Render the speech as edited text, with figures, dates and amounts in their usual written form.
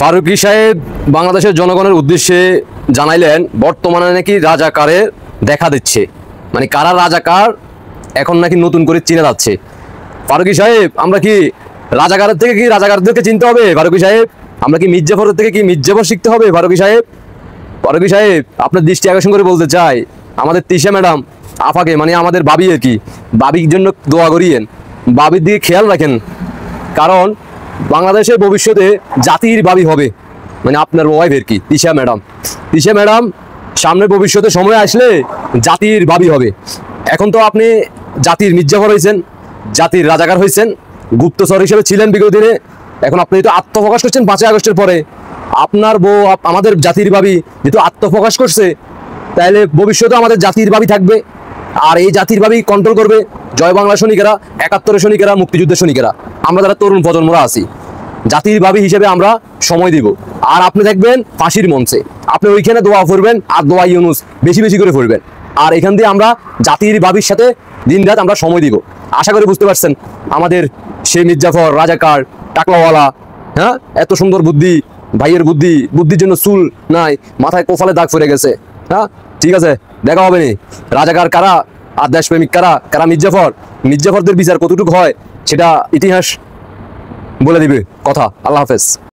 ফারুকী সাহেব বাংলাদেশের জনগণের উদ্দেশ্যে জানাইলেন বর্তমানে নাকি রাজাকারের দেখা দিচ্ছে, মানে কারা রাজাকার এখন নাকি নতুন করে চিনে যাচ্ছে। ফারুকী সাহেব, আমরা কি রাজাকারের থেকে কি রাজাকারদেরকে চিনতে হবে? ফারুকী সাহেব, আমরা কি মির্জাফরের থেকে কি মির্জাফর শিখতে হবে? ফারুকী সাহেব, ফারুকী সাহেব, আপনার দৃষ্টি আকর্ষণ করে বলতে চাই, আমাদের তিশা ম্যাডাম আফাকে, মানে আমাদের বাবি আর কি, বাবির জন্য দোয়া করিয়েন, বাবির দিকে খেয়াল রাখেন, কারণ বাংলাদেশের ভবিষ্যতে জাতির বাবি হবে, মানে আপনার ওয়াইফের কি তিশা ম্যাডাম। তিশা ম্যাডাম সামনের ভবিষ্যতে সময় আসলে জাতির বাবি হবে। এখন তো আপনি জাতির মির্জাফর হয়েছেন, জাতির রাজাকার হয়েছেন, গুপ্তচর হিসেবে ছিলেন বিগত দিনে। এখন আপনি তো আত্মপ্রকাশ করছেন 5ই আগস্টের পরে। আপনার বউ আমাদের জাতির বাবি যেহেতু আত্মপ্রকাশ করছে, তাহলে ভবিষ্যতে আমাদের জাতির বাবি থাকবে, আর এই জাতির বাবি কন্ট্রোল করবে জয় বাংলা সৈনিকেরা, 71-এর সৈনিকেরা, মুক্তিযুদ্ধের সৈনিকেরা, আমরা যারা তরুণ প্রজন্মরা আছি। জাতির বাবি হিসেবে আমরা সময় দিব। আর আপনি দেখবেন ফাঁসির মঞ্চে আপনি ওইখানে দোয়া করবেন, আর দোয়া ইউনুস বেশি বেশি করে করবেন, আর এখান দিয়ে আমরা জাতির বাবির সাথে দিন রাত আমরা সময় দিব। আশা করি বুঝতে পারছেন আমাদের সেই মির্জাফর রাজাকার টাকলাওয়ালা, হ্যাঁ, এত সুন্দর বুদ্ধি, ভাইয়ের বুদ্ধি, বুদ্ধির জন্য চুল নাই, মাথায় কোফালে দাগ পড়ে গেছে। হ্যাঁ, ঠিক আছে, দেখা হবে নি রাজাকার কারা আর দেশপ্রেমিক কারা, কারা মির্জাফর, মির্জাফরদের বিচার কতটুকু হয় সেটা ইতিহাস বলে দিবে কথা। আল্লাহ হাফেজ।